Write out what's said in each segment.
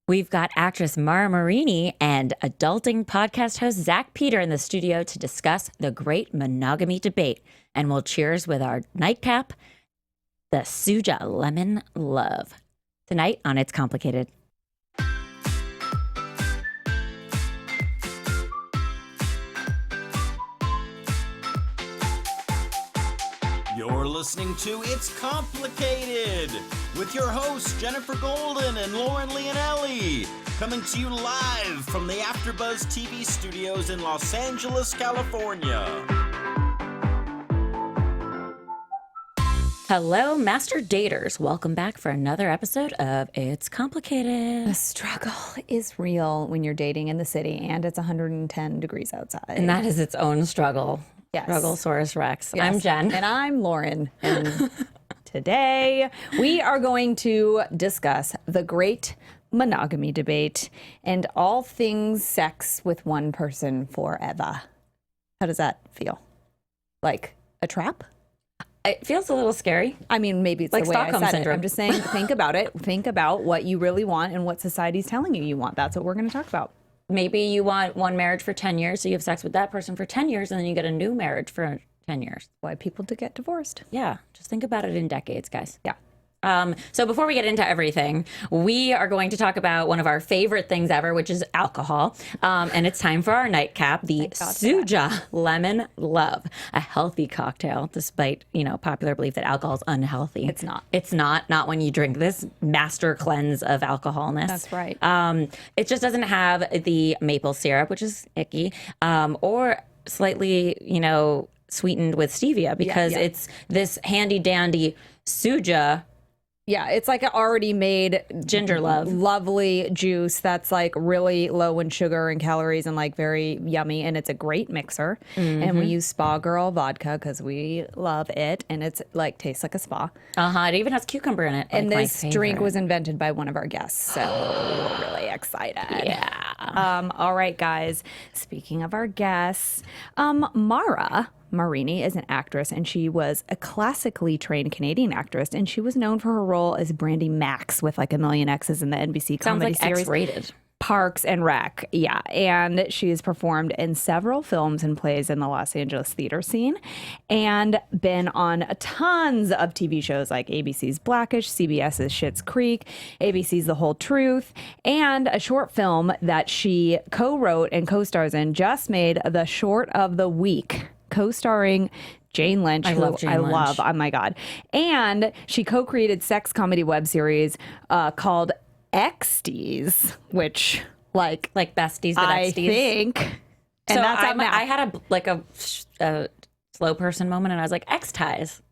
We've got actress Mara Marini and adulting podcast host Zack Peter in the studio to discuss the great monogamy debate. And we'll cheers with our nightcap, the Suja Lemon Love. Tonight on It's Complicated. You're listening to It's Complicated with your hosts Jennifer Golden and Lauren Leonelli, coming to you live from the AfterBuzz TV studios in Los Angeles, California. Hello, master daters. Welcome back for another episode of It's Complicated. The struggle is real when you're dating in the city and it's 110 degrees outside. And that is its own struggle. Yes. Strugglesaurus Rex. Yes. I'm Jen. And I'm Lauren. And today we are going to discuss the great monogamy debate and all things sex with one person forever. How does that feel? Like a trap? It feels a little scary. I mean, maybe it's like the way Stockholm I said syndrome. it. I'm just saying, think about it. Think about what you really want and what society's telling you want. That's what we're going to talk about. Maybe you want one marriage for 10 years, so you have sex with that person for 10 years, and then you get a new marriage for 10 years. Why people to get divorced. Yeah, just think about it in decades, guys. Yeah. So before we get into everything, we are going to talk about one of our favorite things ever, which is alcohol. And it's time for our nightcap, the Suja Lemon Love, a healthy cocktail, despite, popular belief that alcohol is unhealthy. It's not. It's not when you drink this master cleanse of alcoholness. That's right. It just doesn't have the maple syrup, which is icky, or slightly, sweetened with stevia because it's this handy dandy Suja. Yeah, it's like an already made ginger love. Lovely juice that's like really low in sugar and calories and like very yummy. And it's a great mixer. And we use Spa Girl vodka because we love it. And it's like tastes like a spa. It even has cucumber in it. And this drink was invented by one of our guests. So we're really excited. Yeah. All right, guys. Speaking of our guests, Mara Marini is an actress, and she was a classically trained Canadian actress, and she was known for her role as Brandy Max with like a million X's in the NBC comedy series. X-rated. Parks and Rec, yeah. And she has performed in several films and plays in the Los Angeles theater scene and been on tons of TV shows like ABC's Blackish, CBS's Schitt's Creek, ABC's The Whole Truth, and a short film that she co-wrote and co-stars in just made the Short of the Week, co-starring Jane Lynch, I love Jane Lynch. love. Oh my God. And she co-created sex comedy web series called Xties, which like besties, but I Xties. think. And So that's I had a slow person moment, and I was like, X ties.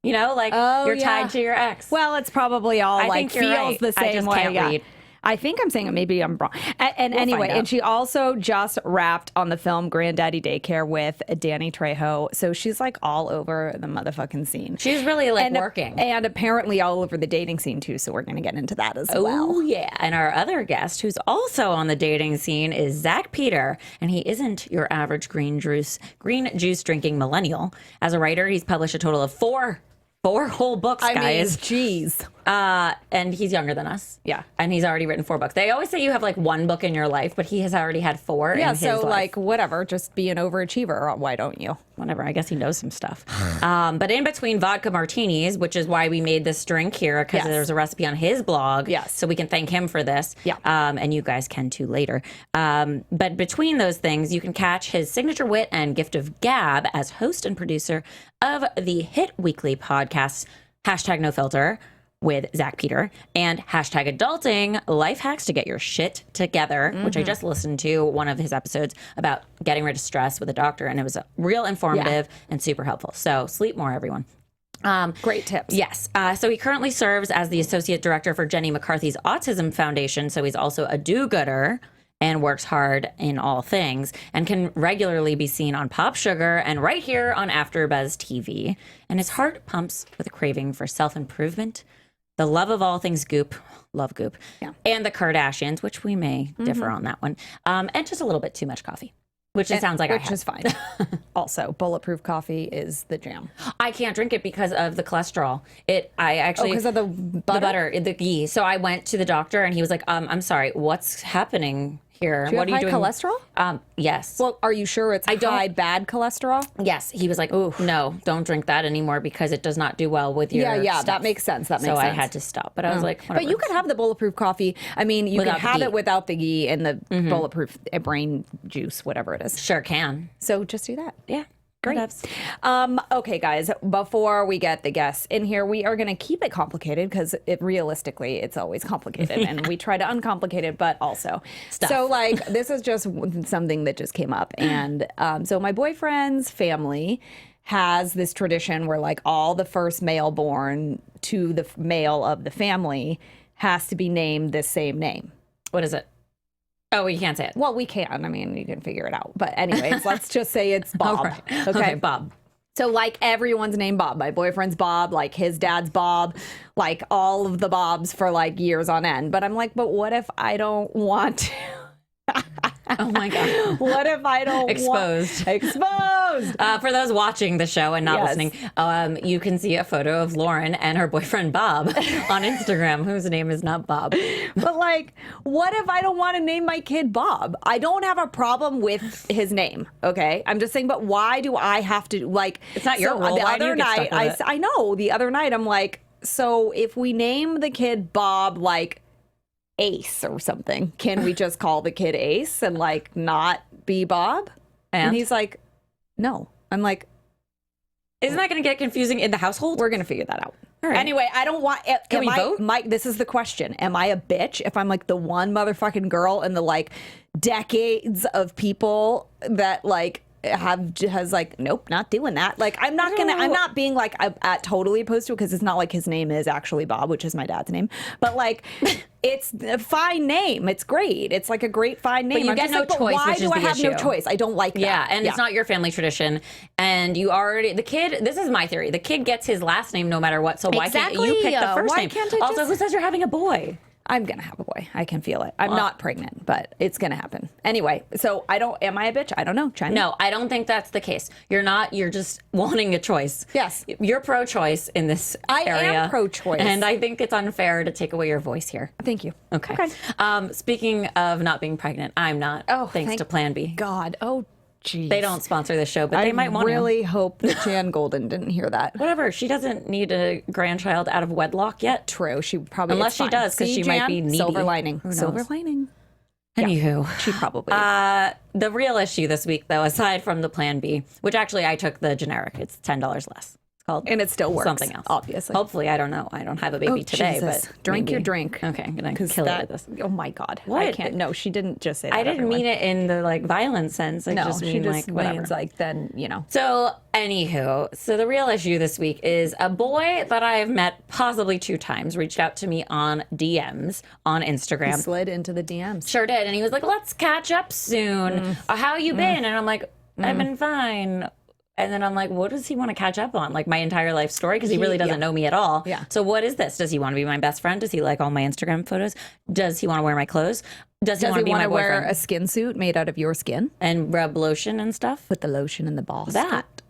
You're tied to your ex. Well, it's probably all I like think you're feels right. the same I just way. can't read. I think I'm saying it. Maybe I'm wrong. And We'll anyway, find out. and she also just wrapped on the film Granddaddy Daycare with Danny Trejo. So she's like all over the motherfucking scene. She's really working. And apparently all over the dating scene too. So we're going to get into that as Oh, well. yeah. And our other guest, who's also on the dating scene, is Zack Peter. And he isn't your average green juice drinking millennial. As a writer, he's published a total of four whole books, guys. Geez. And he's younger than us. Yeah. And he's already written 4 books. They always say you have like one book in your life, but he has already had 4 Yeah, in his so life. like whatever, just be an overachiever. Why don't you? Whatever. I guess he knows some stuff. But in between vodka martinis, which is why we made this drink here, because Yes. there's a recipe on his blog. Yes. So we can thank him for this. Yeah. And you guys can too later. But between those things, you can catch his signature wit and gift of gab as host and producer of the hit weekly podcasts #NoFilter with Zack Peter and #Adulting Life Hacks to Get Your Shit Together, which I just listened to one of his episodes about getting rid of stress with a doctor, and it was real informative and super helpful. So sleep more, everyone. Great tips. Yes. So he currently serves as the associate director for Jenny McCarthy's Autism Foundation. So he's also a do-gooder and works hard in all things and can regularly be seen on Pop Sugar and right here on AfterBuzz TV. And his heart pumps with a craving for self-improvement, the love of all things goop, love goop, and the Kardashians, which we may differ on that one, and just a little bit too much coffee. Which it sounds like which is fine. Also, bulletproof coffee is the jam. I can't drink it because of the cholesterol. I actually because of the butter? the ghee. So I went to the doctor and he was like, I'm sorry, what's happening here? Do you What have are you high doing? cholesterol? Yes. Well, are you sure it's high bad cholesterol? Yes. He was like, no, don't drink that anymore because it does not do well with your stuff. That makes sense. That makes sense. So I had to stop. But I was like, whatever. But you can have the bulletproof coffee. I mean, you Without can the have ghee. it without the ghee and the bulletproof brain juice, whatever it is. Sure can. So just do that. Yeah. Great. Okay, guys, before we get the guests in here, we are going to keep it complicated because realistically, it's always complicated and we try to uncomplicate it, but also. Stuff. So, like, this is just something that just came up. And so my boyfriend's family has this tradition where, like, all the first male born to the male of the family has to be named the same name. What is it? Oh, you can't say it. Well, we can. I mean, you can figure it out. But anyways, let's just say it's Bob. All right. Okay, Bob. So, like, everyone's named Bob. My boyfriend's Bob, like, his dad's Bob, like, all of the Bobs for, like, years on end. But I'm like, but what if I don't want to? Oh, my God. What if I don't Exposed. Exposed! For those watching the show and not Yes. listening, you can see a photo of Lauren and her boyfriend Bob on Instagram, whose name is not Bob. But, like, what if I don't want to name my kid Bob? I don't have a problem with his name, okay? I'm just saying, but why do I have to, like... It's not your rule. The Why do other you get night, stuck with it? I know. The other night, I'm like, so if we name the kid Bob, like, Ace or something, can we just call the kid Ace and, like, not be Bob? And he's like, no. I'm like, Isn't that going to get confusing in the household? we're going to figure that out. All right. Anyway, I don't want... Can we vote? Mike, this is the question. Am I a bitch if I'm, like, the one motherfucking girl in the, like, decades of people that, like, has like, nope, not doing that. Like, I'm not being like I'm totally opposed to it because it's not like his name is actually Bob, which is my dad's name. But, like, it's a fine name. It's great. It's like a great fine name. But you I'm get just no like, but choice, why which do is I the have no issue. choice? I don't like that. Yeah, and it's not your family tradition. And you already, the kid, this is my theory. The kid gets his last name no matter what. So why can't you pick the first Why name? can't I Also, just- who says you're having a boy? I'm going to have a boy. I can feel it. I'm not pregnant, but it's going to happen. Anyway, so am I a bitch? I don't know. China? No, I don't think that's the case. You're not. You're just wanting a choice. Yes. You're pro-choice in this area. I am pro-choice. And I think it's unfair to take away your voice here. Thank you. Okay. Speaking of not being pregnant, I'm not. Oh, thanks thank to Plan B. God. Oh, geez. They don't sponsor this show, but they might want to. I really hope that Jan Golden didn't hear that. Whatever. She doesn't need a grandchild out of wedlock yet. True. She probably Unless it's she fine. does, 'cause See, she might Jan? be needy. Silver lining. Who knows? Silver lining. Anywho. She probably. The real issue this week, though, aside from the Plan B, which actually I took the generic, it's $10 less. It's called and it still works. something else. Obviously. Hopefully, I don't know. I don't have a baby today, Jesus. but Drink maybe. your drink. Okay, I'm gonna 'Cause kill that, it with this. Oh my God. I What? can't. No, she didn't just say that. I didn't mean it in the like violent sense. I No, just she mean just like whatever. means like then, you know. So, anywho, so the real issue this week is a boy that I have met possibly 2 times reached out to me on DMs on Instagram. Slid into the DMs. Sure did. And he was like, let's catch up soon. How you been? And I'm like, I've been fine. And then I'm like, what does he want to catch up on? Like my entire life story? Because he really doesn't know me at all. Yeah. So what is this? Does he want to be my best friend? Does he like all my Instagram photos? Does he want to wear my clothes? Does he want to be my wear boyfriend? a skin suit made out of your skin? And rub lotion and stuff? Put the lotion in the ball. That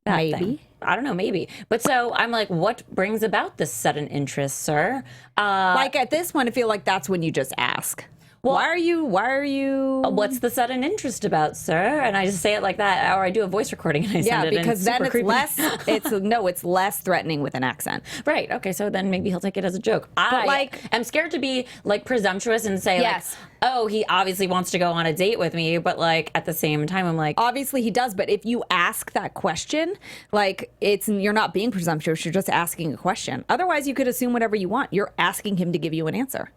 Maybe. thing. I don't know, maybe. But so I'm like, what brings about this sudden interest, sir? Like at this point, I feel like that's when you just ask. Why are you? What's the sudden interest about, sir? And I just say it like that, or I do a voice recording and I Yeah, send it. because and then it's creepy. less. It's less threatening with an accent. Right. Okay. So then maybe he'll take it as a joke. I like- am scared to be like presumptuous and say Yes. like, oh, he obviously wants to go on a date with me, but like at the same time, I'm like, Obviously he does, but if you ask that question, like you're not being presumptuous. You're just asking a question. Otherwise, you could assume whatever you want. You're asking him to give you an answer.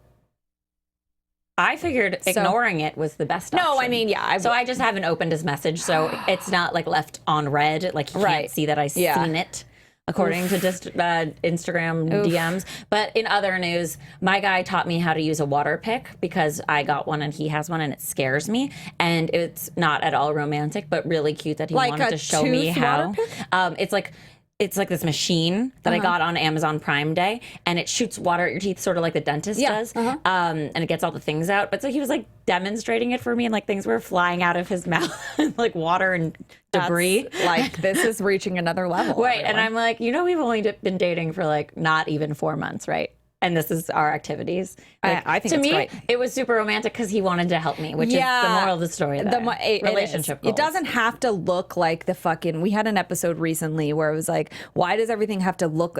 I figured ignoring it was the best option. No, I mean, yeah. So I just haven't opened his message, so it's not like left on red, like he can't see that I seen it. According to just Instagram DMs. But in other news, my guy taught me how to use a water pick because I got one and he has one and it scares me. And it's not at all romantic, but really cute that he Like wanted a to show me tooth how. water pick? It's like it's like this machine that I got on Amazon Prime Day, and it shoots water at your teeth, sort of like the dentist does, and it gets all the things out. But so he was like demonstrating it for me, and like things were flying out of his mouth, and like water and debris. Like, this is reaching another level. Right, and I'm like, we've only been dating for like not even 4 months, right? And this is our activities. Like, I think to it's me, great. it was super romantic because he wanted to help me, which is the moral of the story. There. Relationship goals. It doesn't have to look like the fucking. We had an episode recently where it was like, why does everything have to look?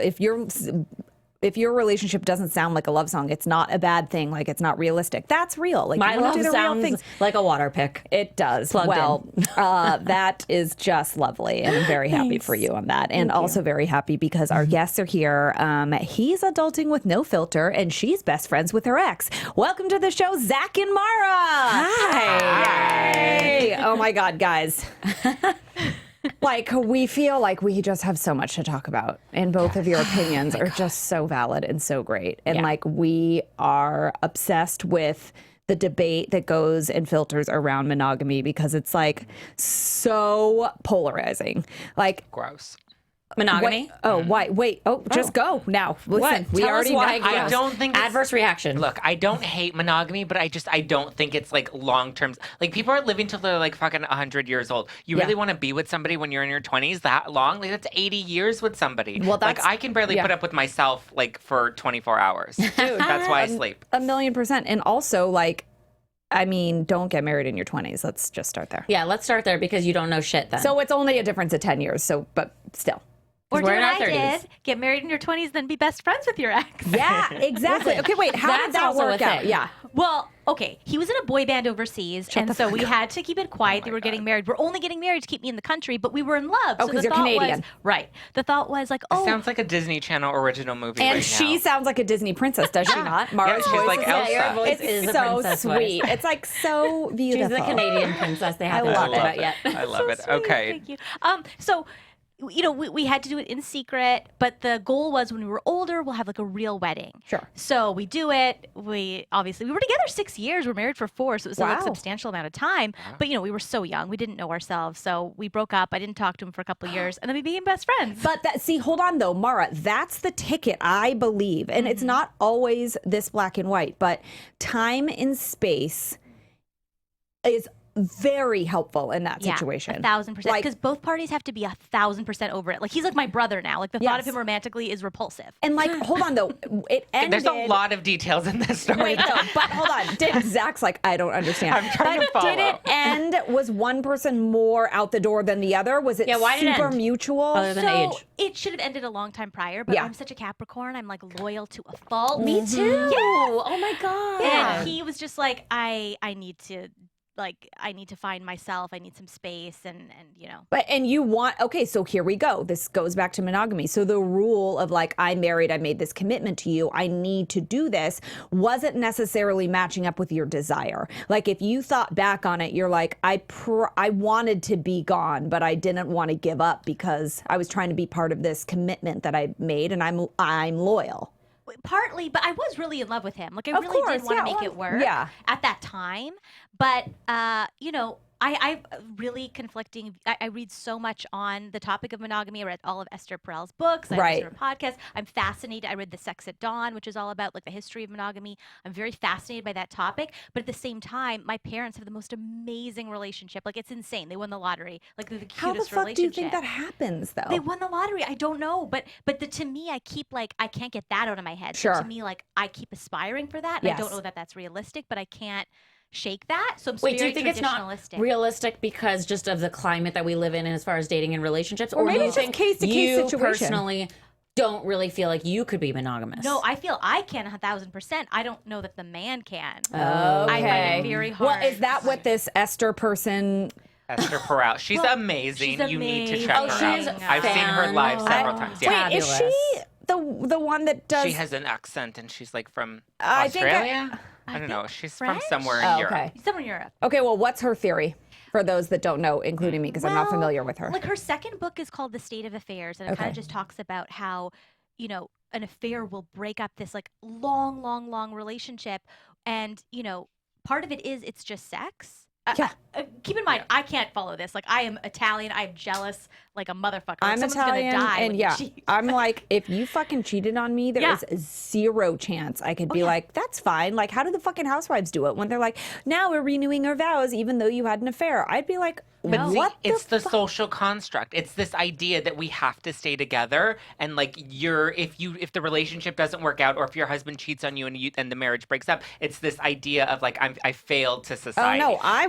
If your relationship doesn't sound like a love song, it's not a bad thing. Like, it's not realistic. That's real. Like, My you wanna love do the real sounds things. like a water pick. It does. Plugged in. That is just lovely, and I'm very happy for you on that, and also very happy because our guests are here. He's adulting with no filter, and she's best friends with her ex. Welcome to the show, Zack and Mara. Hi. Oh my God, guys. Like, we feel like we just have so much to talk about, and both of your opinions are just so valid and so great. And like, we are obsessed with the debate that goes and filters around monogamy because it's like so polarizing. Like, gross. Monogamy? Just go now. Listen, What? we Tell us already why know. I don't think it's- adverse reaction. Look, I don't hate monogamy, but I don't think it's like long term. Like, people are living till they're like fucking 100 years old. You really want to be with somebody when you're in your 20s that long? Like, that's 80 years with somebody. Well, that's- like, I can barely put up with myself like for 24 hours. Dude, that's why I sleep. 1,000,000%. And also, like, I mean, don't get married in your 20s. Let's just start there. Yeah, let's start there because you don't know shit then. So it's only a difference of 10 years. So, but still. Or do we're what in our I 30s. did, get married in your 20s, then be best friends with your ex. Yeah, exactly. Okay, wait. How did That's that also work a out? thing. Yeah. Well, okay, he was in a boy band overseas, and so we had to keep it quiet. They were getting married. We're only getting married to keep me in the country, but we were in love. Oh, so 'cause the you're thought Canadian. Was, right. The thought was like, oh, Sounds like a Disney Channel original movie. And right she now. sounds like a Disney princess, does she not? Mara's she's voice like is Elsa. your voice It's is a so princess sweet. voice. It's like so beautiful. She's the Canadian princess they haven't I talked love about it. yet. I love it. sweet. Okay. Thank you. So, we had to do it in secret, but the goal was when we were older, we'll have like a real wedding. Sure. So we do it. We were together 6 years. We're married for 4, so it was Wow. a substantial amount of time. But we were so young, we didn't know ourselves. So we broke up. I didn't talk to him for a couple of years, and then we became best friends. But hold on though, Mara, that's the ticket, I believe. And it's not always this black and white, but time and space is very helpful in that situation. 1,000%. Like- Because both parties have to be 1,000% over it. Like, he's like my brother now. Like, the thought of Yes. him romantically is repulsive. And like, hold on though, it ended. There's a lot of details in this story. Wait, no, but hold on. Did Zach's like, I don't understand. I'm trying to follow. Did it end? Was one person more out the door than the other? Was it why did it super end? mutual? Other than So age. it should have ended a long time prior, but Yeah. I'm such a Capricorn. I'm like loyal to a fault. Me too. Yes. Oh my god. And he was just like, I need to find myself. I need some space, and And you want, okay, so here we go. This goes back to monogamy. So the rule of like, I'm married, I made this commitment to you, I need to do this, wasn't necessarily matching up with your desire. Like, if you thought back on it, you're like, I wanted to be gone, but I didn't want to give up because I was trying to be part of this commitment that I made, and I'm loyal. partly, but I was really in love with him. Like, I Of really course, did want yeah, to make well, it work yeah. at that time. But, I really conflicting. I read so much on the topic of monogamy. I read all of Esther Perel's books. I Right. listened to her podcast. I'm fascinated. I read The Sex at Dawn, which is all about like the history of monogamy. I'm very fascinated by that topic. But at the same time, my parents have the most amazing relationship. Like, it's insane. They won the lottery. Like, they're the cutest How the fuck do you relationship. think that happens, though? They won the lottery. I don't know, but to me, I keep like I can't get that out of my head. So Sure. to me, like I keep aspiring for that. And I Yes. don't know that that's realistic, but I can't shake that. So I'm Wait, do very you think it's not traditionalistic. realistic because just of the climate that we live in as far as dating and relationships? Or maybe do you it's just think case-to-case you situation. personally don't really feel like you could be monogamous? No, I feel I can 1,000%. I don't know that the man can. Okay. I find it very hard. Well, is that what this Esther person? Esther Perel. She's amazing. she's You need to amazing. check Oh, her she's out. I've seen her live several times. Yeah. Wait, is she the one that does? She has an accent and she's like from I think Australia? I don't know. She's from French? somewhere in Oh, Europe. okay. Somewhere in Europe. Okay, well, what's her theory for those that don't know, including me, because I'm not Well, familiar with her? Like, her second book is called The State of Affairs, and it kind Okay. of just talks about how, an affair will break up this like long relationship, and part of it is it's just sex. Yeah. Keep in mind, I can't follow this. Like, I am Italian. I'm jealous. like a motherfucker. I'm Someone's Italian, gonna die and when you yeah, cheat. I'm like, if you fucking cheated on me, there is zero chance I could be like, that's fine. Like, how do the fucking housewives do it when they're like, now we're renewing our vows even though you had an affair? I'd be like, But see, what? it's the social construct. It's this idea that we have to stay together, and like if the relationship doesn't work out, or if your husband cheats on you and the marriage breaks up, it's this idea of like I failed to society. Oh no, I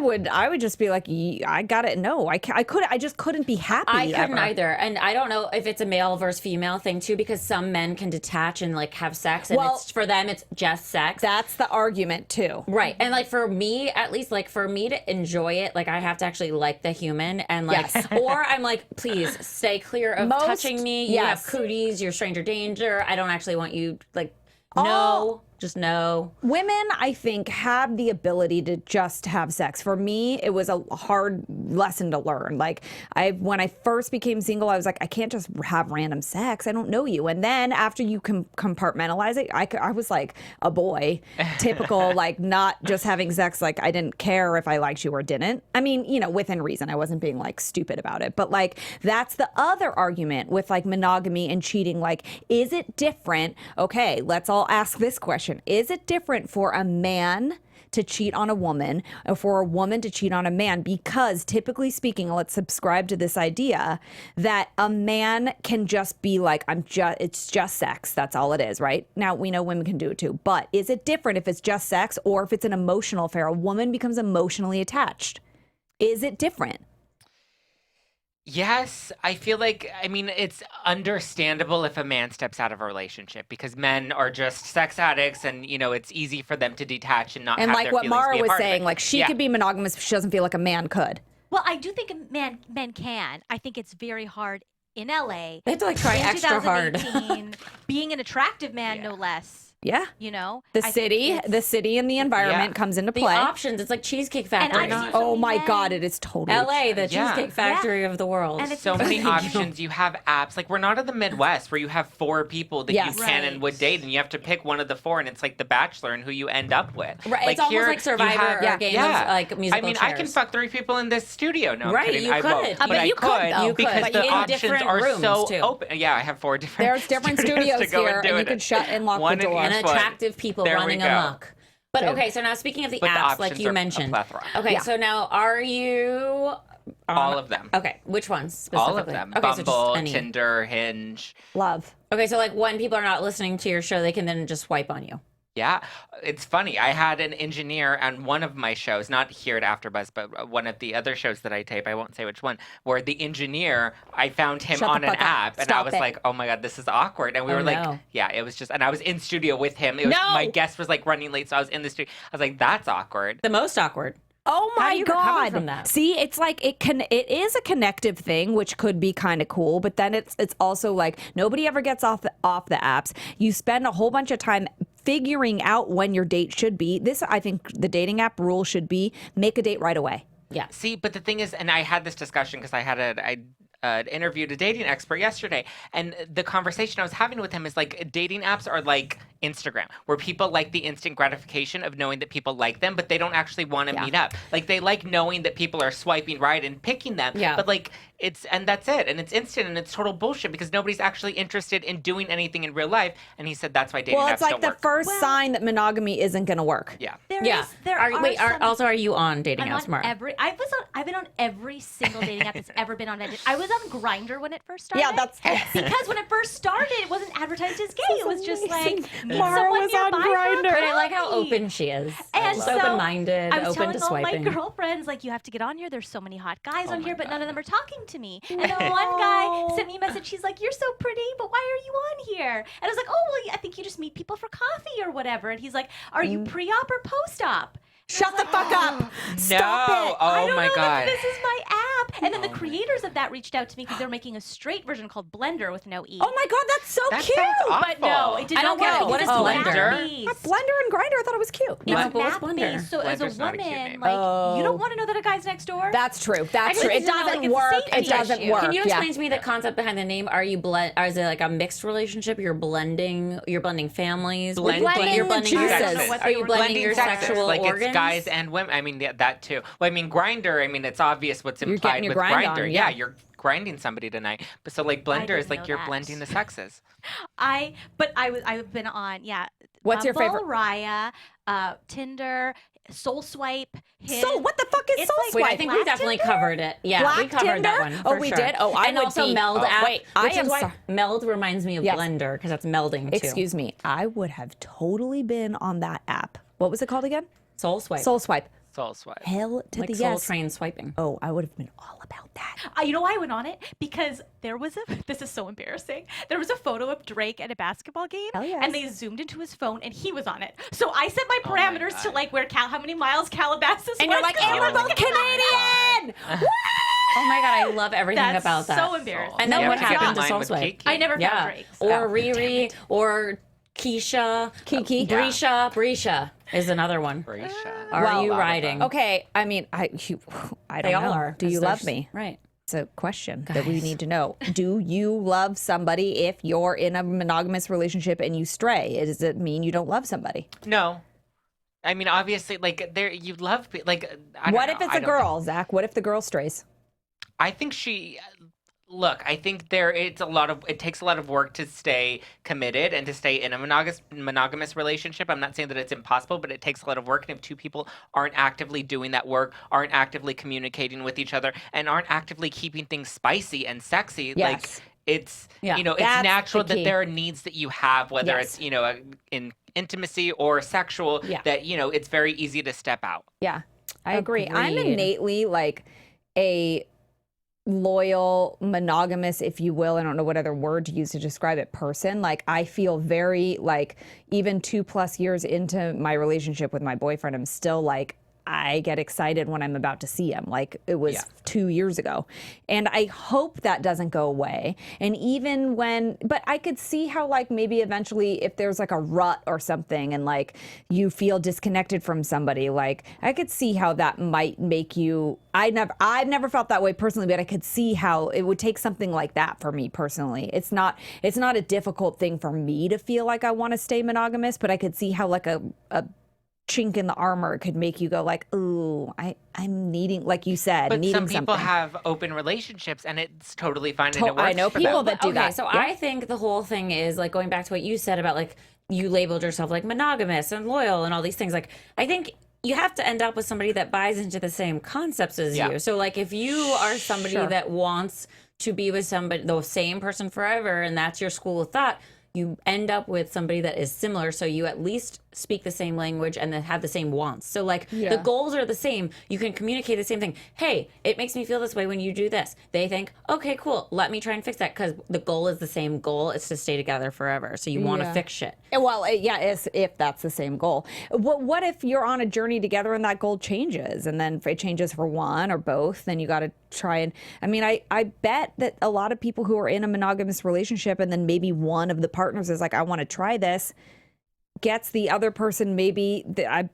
would just be like, I got it. No, I just couldn't be happy. I couldn't ever. either. And I don't know if it's a male versus female thing too, because some men can detach and like have sex, and it's, for them it's just sex. That's the argument too. Right. And like for me, at least, like for me to enjoy it, like I have to actually like the human, and like or I'm like, please stay clear of touching me. You have cooties, you're stranger danger. I don't actually want you, like, no. Just no. Women, I think, have the ability to just have sex. For me, it was a hard lesson to learn. Like, when I first became single, I was like, I can't just have random sex. I don't know you. And then after you compartmentalize it, I was like a boy, typical, like not just having sex. Like, I didn't care if I liked you or didn't. I mean, you know, within reason. I wasn't being like stupid about it. But like, that's the other argument with like monogamy and cheating. Like, is it different? Okay, let's all ask this question. Is it different for a man to cheat on a woman or for a woman to cheat on a man? Because typically speaking, let's subscribe to this idea that a man can just be like, it's just sex. That's all it is, right? Now, we know women can do it too. But is it different if it's just sex or if it's an emotional affair? A woman becomes emotionally attached. Is it different? Yes, I feel like, I mean, it's understandable if a man steps out of a relationship because men are just sex addicts, and, you know, it's easy for them to detach and not have like their what feelings Mara be a was part of saying, it. like she could be monogamous, but she doesn't feel like a man could. Well, I do think men can. I think it's very hard in LA. They have to like try in extra hard. 2018, being an attractive man, no less. Yeah. You know, The city and the environment comes into The play. options, it's like Cheesecake Factory. I've seen Oh my men- God, it is totally LA, the Cheesecake Factory of the world. And it's So many insane. options. You have apps. Like, we're not in the Midwest where you have 4 people that Yes. you can and would date, and you have to pick one of the 4, and it's like The Bachelor and who you end up with. Right, it's almost like Survivor or a game of like musical I mean, I can chairs. fuck 3 people in this studio. No, I'm Right, kidding. you I won't. could. But But I you could, could, though. because But the in options different are rooms, so too. open. Yeah, I have 4 different. There's different studios to go here, do and you it. could shut and lock One the in door. each and one. attractive people There we running go. amok. But Dude. okay, so now speaking of the But the apps, like options you are a mentioned. plethora. Okay, Yeah. so now are you All of them. Okay, which ones specifically? All of them. Okay, so Bumble, just any. Tinder, Hinge. Love. Okay, so like when people are not listening to your show, they can then just swipe on you. Yeah, it's funny. I had an engineer on one of my shows, not here at AfterBuzz, but one of the other shows that I tape. I won't say which one. Where the engineer, I found him Shut on the an fuck up. app, and I Stop was it. like, "Oh my God, this is awkward." And we Oh, were like, no. "Yeah, it was just." And I was in studio with him. It was, No! My guest was like running late, so I was in the studio. I was like, "That's awkward." The most awkward. Oh How my do you recover God! from that? See, it's like it is a connective thing, which could be kind of cool. But then it's also like nobody ever gets off the apps. You spend a whole bunch of time figuring out when your date should be. This, I think, the dating app rule should be make a date right away. Yeah. See, but the thing is, and I had this discussion because I interviewed a dating expert yesterday, and the conversation I was having with him is like dating apps are like Instagram, where people like the instant gratification of knowing that people like them, but they don't actually want to meet up. Like they like knowing that people are swiping right and picking them, but like and that's it, and it's instant, and it's total bullshit because nobody's actually interested in doing anything in real life. And he said that's why dating apps Well, it's like don't the work. first sign that monogamy isn't going to work. Yeah. Also, are you on dating I'm apps, on Mara? I've been on every single dating app that's ever been on. I was on Grindr when it first started. Yeah, that's because when it first started, it wasn't advertised as gay. It was just like meet Mara someone was on nearby for a Grindr. But I like how coffee. open she is. And She's so open-minded, I was open telling to all swiping. my girlfriends, like, you have to get on here. There's so many hot guys on here, but none of them are talking to me. And then one guy sent me a message. She's like, "You're so pretty, but why are you on here?" And I was like, "Oh, well, I think you just meet people for coffee or whatever." And he's like, "Are you pre-op or post-op?" Shut the fuck up. Stop it. I Oh don't my know God. that this is my app. And then the creators of that reached out to me because they're making a straight version called Blender with no E. Oh my God, that's so That cute. sounds But no, awful. it did I don't not get it. work What because is it's Blender? map-based. Blender and Grindr, I thought it was cute. It's What was Blender? map-based, so as a Blender's not a cute woman, name. like, you don't want to know that a guy's next door. That's true. That's I true. mean, It it's not like doesn't it's a work. safety It doesn't issue. work. Can you Yeah. explain to me the concept behind the name? Are you is it like a mixed relationship? You're blending families. Blending You're the blending juices. your I don't know what Are you they were blending Blending your sexes, sexual like organs? it's guys and women. I mean, that too. Well, I mean, Grindr. I mean, it's obvious what's You're implied getting your with grind Grindr. on, Yeah, yeah. you're grinding somebody tonight. But so like blender is didn't like know you're that. blending the sexes. I've been on What's your Bumble, favorite? Raya, Tinder, Soul Swipe. Hinge. So what the fuck is It's Soul like- Swipe? Wait, I think we Black definitely Tinder? covered it. Yeah, Black we covered that Tinder? one. Oh, for we sure. did? Oh, I and would also be- meld oh, app. wait, I which am is why so- meld reminds me of Yes. blender because that's melding too. Excuse me. I would have totally been on that app. What was it called again? Soul swipe. Soul Swipe. Soul Swipe. Hell to like the soul yes. train swiping. Oh, I would have been all about that. You know why I went on it? Because there was this is so embarrassing. There was a photo of Drake at a basketball game, Oh, yes. and they zoomed into his phone, and he was on it. So I set my my parameters to God. like how many miles Calabasas And was. you're like, and we're both Canadian! Oh my god, I love everything That's about that. so embarrassing. And then You what have to get in happened to line Soul with Swipe? Kiki. I never found Yeah, Drake. or so. Riri, or Keisha, Kiki. Brisha. Brisha is another one. Brisha. Are Well, you a lot of riding? them. Okay, I mean, I don't They all know. are. Do you That's love just- me? Right. It's a question that we Guys. need to know. Do you love somebody if you're in a monogamous relationship and you stray? Does it mean you don't love somebody? No. I mean, obviously, like there, you love like. I don't What know. if it's I a don't girl, Zach? What if the girl strays? I think she. Look, I think it takes a lot of work to stay committed and to stay in a monogamous relationship. I'm not saying that it's impossible, but it takes a lot of work. And if two people aren't actively doing that work, aren't actively communicating with each other, and aren't actively keeping things spicy and sexy, like Yes. it's, Yeah, it's that's natural the key. that there are needs that you have, whether Yes. it's, in intimacy or sexual, Yeah. that, it's very easy to step out. Yeah, I agree. I'm Agreed. innately like a loyal, monogamous, if you will. I don't know what other word to use to describe it, person. Like, I feel very like, even 2+ years into my relationship with my boyfriend, I'm still like, I get excited when I'm about to see him. Like it was 2 years ago. And I hope that doesn't go away. And even but I could see how like maybe eventually if there's like a rut or something and like you feel disconnected from somebody, like I could see how that might make you, I've never felt that way personally, but I could see how it would take something like that for me personally. It's not a difficult thing for me to feel like I want to stay monogamous, but I could see how like a chink in the armor could make you go like, ooh, I'm needing, like you said, But needing some people something. have open relationships and it's totally fine and it works I know for people them. that do that. So Yeah. I think the whole thing is like going back to what you said about like you labeled yourself like monogamous and loyal and all these things. Like I think you have to end up with somebody that buys into the same concepts as Yeah. you. So like if you are somebody Sure. that wants to be with somebody, the same person forever, and that's your school of thought, you end up with somebody that is similar, so you at least speak the same language and then have the same wants. So like Yeah. the goals are the same. You can communicate the same thing. Hey, it makes me feel this way when you do this. They think, okay, cool. Let me try and fix that because the goal is the same goal. It's to stay together forever. So you want to Yeah. fix shit. Well, yeah, if that's the same goal. What if you're on a journey together and that goal changes, and then if it changes for one or both, then you got to try and. I mean, I bet that a lot of people who are in a monogamous relationship and then maybe one of the partners is like, I want to try this, gets the other person maybe.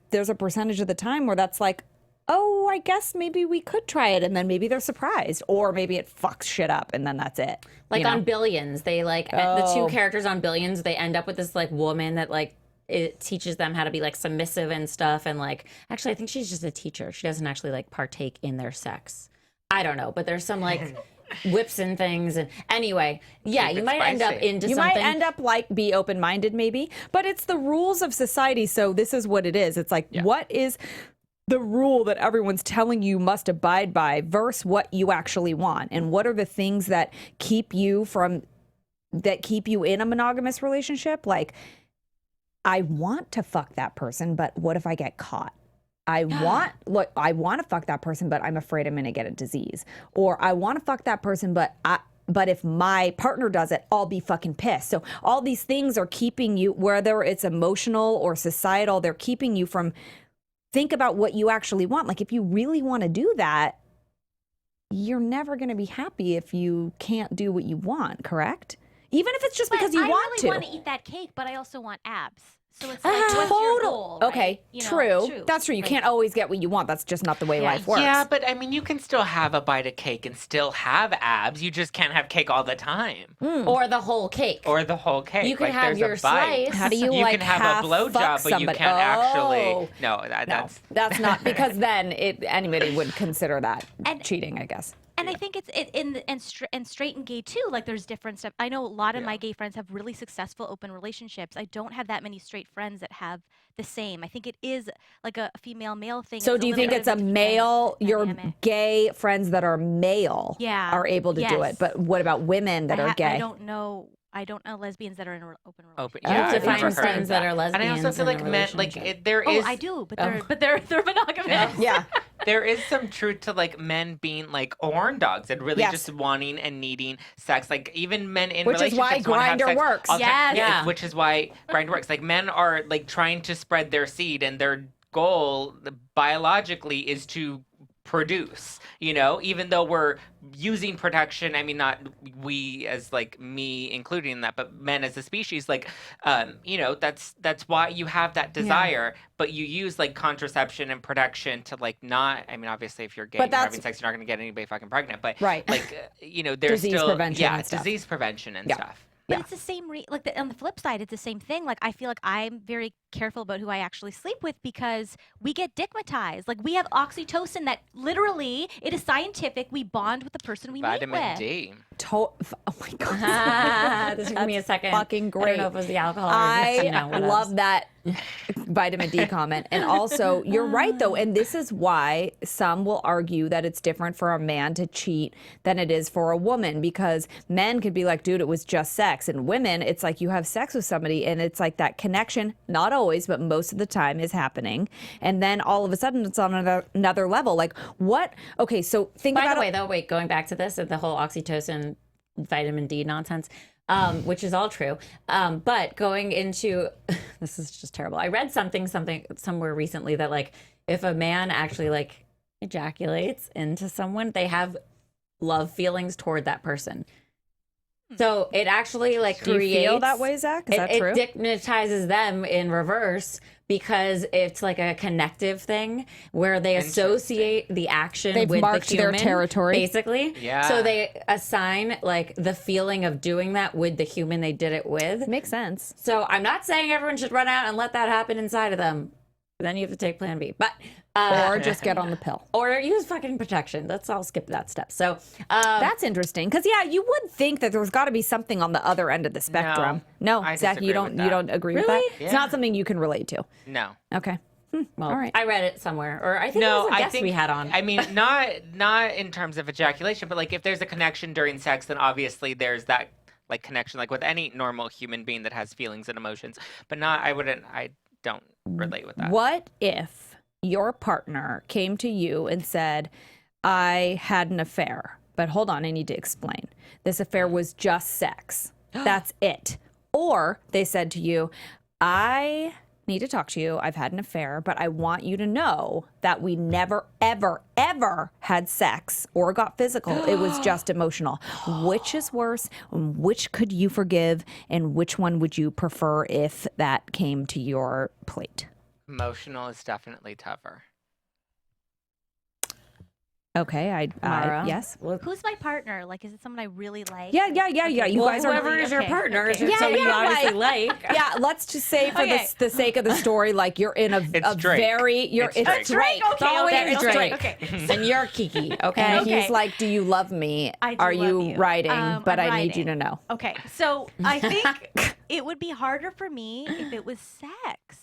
There's a percentage of the time where that's like, oh, I guess maybe we could try it, and then maybe they're surprised, or maybe it fucks shit up, and then that's it. Like you know? on Billions, they like the Oh. two characters on Billions, they end up with this like woman that like it teaches them how to be like submissive and stuff. And like, actually, I think she's just a teacher. She doesn't actually like partake in their sex. I don't know, but there's some like whips and things. And anyway, yeah, Keep you it might end up spicy. into You something. might end up like be open-minded maybe, but it's the rules of society. So this is what it is. It's like, what is the rule that everyone's telling you must abide by versus what you actually want? And what are the things that keep you in a monogamous relationship? Like, I want to fuck that person, but what if I get caught? I want to fuck that person, but I'm afraid I'm going to get a disease. Or I want to fuck that person, but if my partner does it, I'll be fucking pissed. So all these things are keeping you, whether it's emotional or societal, they're keeping you from think about what you actually want. Like if you really want to do that, you're never going to be happy if you can't do what you want, correct? Even if it's just because you I want really to. want to eat that cake, but I also want abs. So it's like, what's your goal, right? Okay, You know, true. That's true. You can't always get what you want. That's just not the way Yeah, life works. Yeah, but I mean, you can still have a bite of cake and still have abs. You just can't have cake all the time. or the whole cake. Or the whole cake. You can like, have there's your a bite. slice. How do you You like can have half a blowjob, fuck but you somebody? can't actually. Oh. No, No, that's. that's not, because then anybody would consider that And- cheating, I guess. And I think it's and straight and gay too. Like there's different stuff. I know a lot of my gay friends have really successful open relationships. I don't have that many straight friends that have the same. I think it is like a female male thing. So do you think it's a male? Your dynamic. gay friends that are male are able to do it, Yes. but what about women that are gay? I don't know lesbians that are in an open relationship. Yeah, to I've never find heard friends of that are And I lesbians. also feel in like a men, like relationship. there Oh, is. I do, but they're monogamous. Yeah. There is some truth to like men being like horn dogs and really Yes. just wanting and needing sex. Like even men in Which is why relationships wanna have Grindr sex works. all the time. Yes. Yeah. Which is why Grindr works. Like men are like trying to spread their seed, and their goal biologically is to produce, even though we're using protection. I mean, not we as like me including that, but men as a species, like that's why you have that desire, but you use like contraception and protection to like not, I mean, obviously if you're gay But and you're that's- having sex, you're not going to get anybody fucking pregnant, but Right. like there's Disease still prevention and stuff. disease prevention and Yeah. stuff. But Yeah. it's the same, on the flip side, it's the same thing. Like, I feel like I'm very careful about who I actually sleep with because we get dickmatized. Like, we have oxytocin that literally, it is scientific. We bond with the person we Vitamin meet with. D. Oh my god. This took me a second. fucking I great. don't know if it was the alcohol. Or love that vitamin D comment. And also, you're right though, and this is why some will argue that it's different for a man to cheat than it is for a woman, because men could be like, dude, it was just sex, and women, it's like you have sex with somebody and it's like that connection, not always, but most of the time, is happening, and then all of a sudden it's on another level. Like what? Okay, so think By about the way, though, going back to this, the whole oxytocin, vitamin D nonsense, which is all true. But going into, this is just terrible. I read something somewhere recently that like if a man actually like ejaculates into someone, they have love feelings toward that person. So it actually like Do you creates feel that way, Zach? Is that true? It dignitizes them in reverse because it's like a connective thing where they associate the action They've with marked the their human, territory. basically. Yeah. So they assign like the feeling of doing that with the human they did it with. Makes sense. So I'm not saying everyone should run out and let that happen inside of them. Then you have to take Plan B, but Or just get on the pill. or use fucking protection. I'll skip that step. So That's interesting, because you would think that there's got to be something on the other end of the spectrum. No, I Zach, disagree you don't with you that. don't agree with that. Really? It's Yeah. not something you can relate to. No. Okay. well, all right. I read it somewhere, or I think No, it was a I guest think we had on. I mean, not in terms of ejaculation, but like if there's a connection during sex, then obviously there's that like connection, like with any normal human being that has feelings and emotions. But I don't relate with that. What if your partner came to you and said, I had an affair, but hold on, I need to explain. This affair was just sex. That's it. Or they said to you, I need to talk to you. I've had an affair, but I want you to know that we never, ever, ever had sex or got physical. It was just emotional. Which is worse? Which could you forgive? And which one would you prefer if that came to your plate? Emotional is definitely tougher. Okay, Mara? yes. Who's my partner? Like, is it someone I really like? Yeah. You well, guys are whoever is your okay, partner, okay. is Yeah, somebody you yeah, obviously like. Yeah, let's just say for Okay. the sake of the story, like you're in a It's Drake. very It's Drake. it's Drake. Okay, It's always okay, it's okay, Drake. okay. And you're Kiki, okay? And Okay. he's like, "Do you love me? I do Are love you you. writing? But I'm I need you writing. to know." Okay, so I think it would be harder for me if it was sex.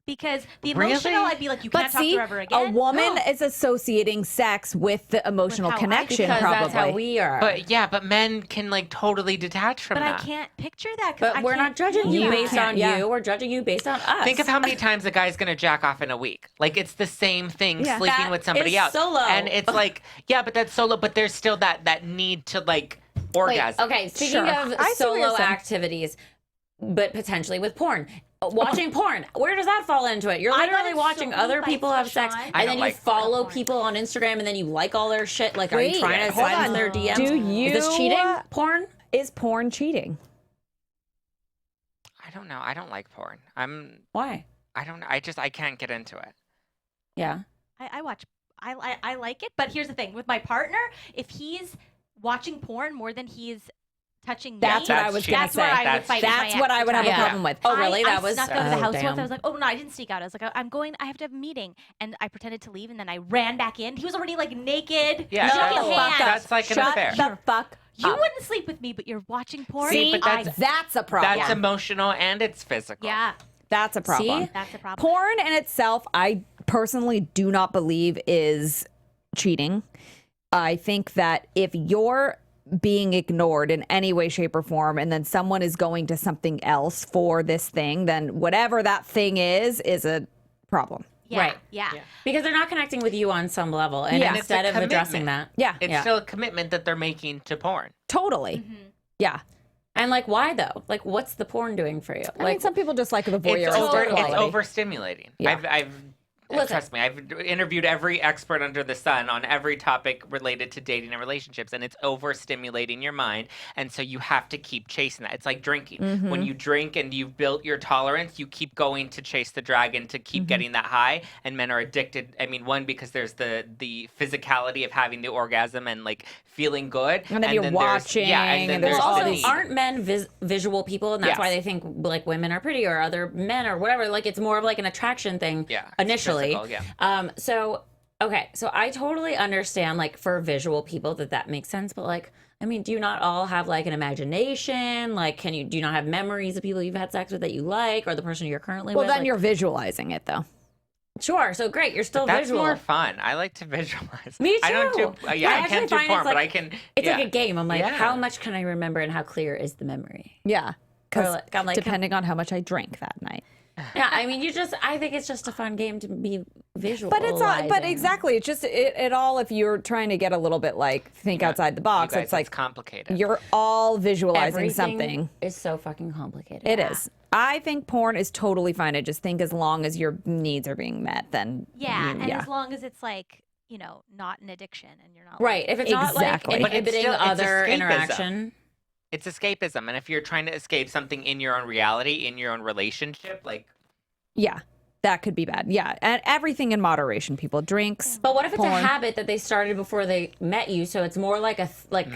Because the emotional, Really? I'd be like, you But can't talk see, to her ever again. a woman is associating sex with the emotional how I connection, Because probably. that's how we are. But men can like totally detach from But I that. can't picture that. 'Cause But I we're can't not judging feel you that. based on Yeah. you. We're judging you based on us. Think of how many times a guy's gonna jack off in a week. Like it's the same thing Yeah. sleeping That with somebody is else. solo. And it's like, yeah, but that's solo, but there's still that need to like Wait, orgasm. okay, speaking Sure. of I see what you're solo saying. activities, but potentially with porn. Watching porn, where does that fall into it? You're I literally got watching so other by people have sex, Sean. and I then don't you like follow porn. people on Instagram, and then you like all their shit. Like, are you Wait, trying to hold slide on. in their DMs? Do Is this you- cheating? Porn? Is porn cheating? I don't know. I don't like porn. Why? I don't know. I can't get into it. Yeah. I watch. I like it, but here's the thing: with my partner, if he's watching porn more than he's touching me. That's what I was gonna That's where say. I would fight with my That's ex what I would have a every time. problem with. Oh, really? I That was snuck out of the house once. damn. I was like, oh no, I didn't sneak out. I was like, I have to have a meeting, and I pretended to leave, and then I ran back in. He was already like naked. Yeah, shaking hands. that's like an Shut affair. the fuck You up. wouldn't sleep with me, but you're watching porn. See, but That's a problem. That's emotional and it's physical. yeah, That's a problem. See? that's a problem. Porn in itself, I personally do not believe is cheating. I think that if you're being ignored in any way, shape, or form, and then someone is going to something else for this thing, then whatever that thing is a problem. Yeah, Right. Yeah. Because they're not connecting with you on some level. And Yeah. instead It's of a addressing commitment. that. Yeah, It's still a commitment that they're making to porn. totally. Yeah. And like, why though? Like, what's the porn doing for you? I mean, some people just like the voyeuristic It's quality. overstimulating. Yeah. Trust me, I've interviewed every expert under the sun on every topic related to dating and relationships, and it's overstimulating your mind, and so you have to keep chasing that. It's like drinking. Mm-hmm. When you drink and you've built your tolerance, you keep going to chase the dragon to keep Mm-hmm. getting that high, and men are addicted. I mean, one, because there's the physicality of having the orgasm and like feeling good. And then you're there's- watching, and then and there's there's all the Also, these- need. aren't men visual people, and that's Yes. why they think like women are pretty or other men or whatever. Like it's more of like an attraction thing. Yeah, it's Initially. physical, yeah. So okay, so I totally understand like for visual people that makes sense, but like I mean, do you not all have like an imagination? Like, do you not have memories of people you've had sex with that you like, or the person you're currently Well, with? then Like, you're visualizing it, though. sure. So great, you're still That's visual. more fun. I like to visualize. Me too. I don't do. I I actually can't do find porn, it's but like- I can. It's yeah. like a game. I'm like, Yeah. how much can I remember, and how clear is the memory? Yeah. Or, Because like, I'm like, depending on how much I drank that night. Yeah, I mean, I think it's just a fun game to be visual. But it's not. But exactly, it's just it all. If you're trying to get a little bit like think outside the box, You guys, it's like complicated. you're all visualizing Everything something. is so fucking complicated. It is. I think porn is totally fine. I just think as long as your needs are being met, then Yeah, you- and as long as it's like, not an addiction and you're not Right. If it's not Exactly. like But it's inhibiting still- it's other escapism. interaction. It's escapism, and if you're trying to escape something in your own reality, in your own relationship, like yeah, that could be bad. Yeah, and everything in moderation. People drinks. But what if it's porn. a habit that they started before they met you? So it's more like a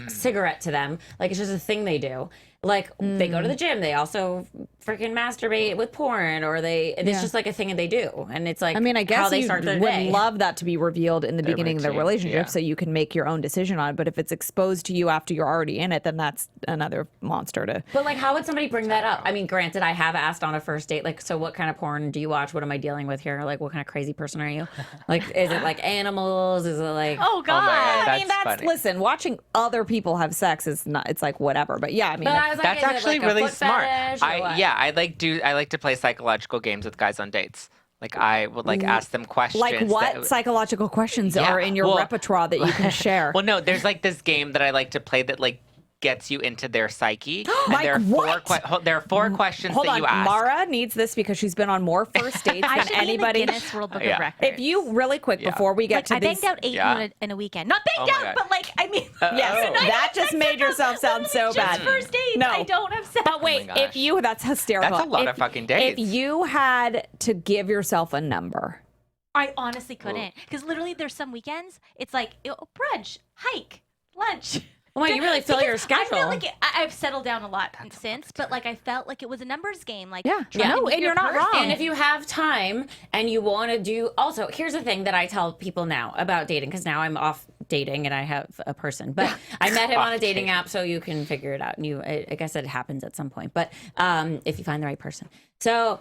cigarette to them. Like it's just a thing they do. Like they go to the gym. They also freaking masturbate with porn, or it's Yeah. just like a thing that they do. And it's like I mean, I how guess they you start their would day. love that to be revealed in the Their beginning of the routine, relationship, yeah. so you can make your own decision on it. But if it's exposed to you after you're already in it, then that's another monster to. But like, how would somebody bring that up? I mean, granted, I have asked on a first date, like, so what kind of porn do you watch? What am I dealing with here? Like, what kind of crazy person are you? Like, is it like animals? Is it like? Oh God! God, I mean, that's that's funny. listen. Watching other people have sex is not. It's like whatever. But yeah, I mean, But I was like, that's is it actually like a really foot smart. fetish or what? I like to play psychological games with guys on dates. Like I would like ask them questions. like what that- psychological questions Yeah, are in your well- repertoire that you can share? Well, no, there's like this game that I like to play that like gets you into their psyche. And Like there are what? there are four questions Hold that on, you ask. Mara needs this because she's been on more first dates I than should anybody. be in the Guinness World Book Yeah. of Records. If you really quick before we get like, to I these, banged out 8 Yeah. in a weekend. Not banged Oh my out, God. but like I mean, yes, Oh. that just made yourself sound so just bad. First dates. No. I don't have sex. But wait, gosh. if you that's hysterical. That's a lot If- of fucking dates. If you had to give yourself a number, I honestly couldn't because literally there's some weekends it's like brunch, hike, lunch. Well, you really fill your Because I schedule. feel like I've settled down a lot since, but like I felt like it was a numbers game. Like Yeah. trying No, to meet and your you're not person. wrong. And if you have time and you want to do, also, here's the thing that I tell people now about dating, because now I'm off dating and I have a person, but I met him on a dating app, so you can figure it out. And I guess it happens at some point, but if you find the right person. So,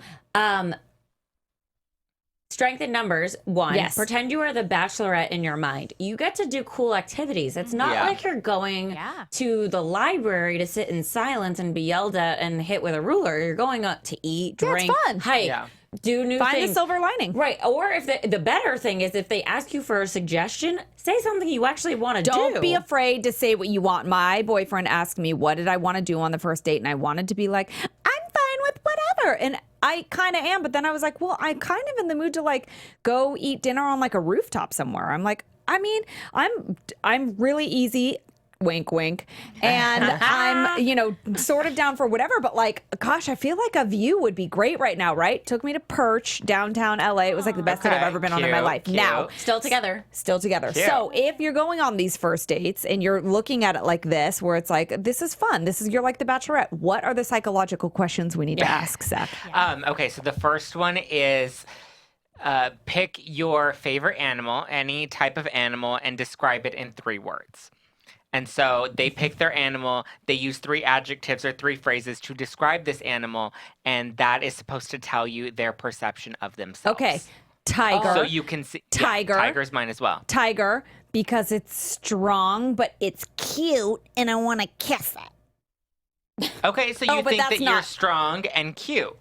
strength in numbers, one. Yes. Pretend you are the bachelorette in your mind. You get to do cool activities. It's not Yeah. like you're going Yeah. to the library to sit in silence and be yelled at and hit with a ruler. You're going up to eat, Yeah, it's drink, fun. hike, Yeah. do new find things. the silver lining. Right. Or if the better thing is if they ask you for a suggestion, say something you actually want to do. Don't be afraid to say what you want. My boyfriend asked me, what did I want to do on the first date? And I wanted to be like, I'm fine with whatever. And I kind of am. But then I was like, well, I'm kind of in the mood to like go eat dinner on like a rooftop somewhere. I'm like, I mean, I'm really easy wink, wink. And I'm, sort of down for whatever, but like, gosh, I feel like a view would be great right now, right? Took me to Perch, downtown LA. It was like the best date I've ever been on in my life. Cute. Now, Still together. Cute. So if you're going on these first dates and you're looking at it like this, where it's like, this is fun. You're like the Bachelorette. What are the psychological questions we need to ask, Zach? Okay, so the first one is pick your favorite animal, any type of animal, and describe it in 3 words. And so they pick their animal, they use 3 adjectives or 3 phrases to describe this animal, and that is supposed to tell you their perception of themselves. Okay. Tiger. So you can see. Tiger. Yeah, tiger's mine as well. Tiger, because it's strong, but it's cute, and I want to kiss it. Okay, so you but think that's that you're not- strong and cute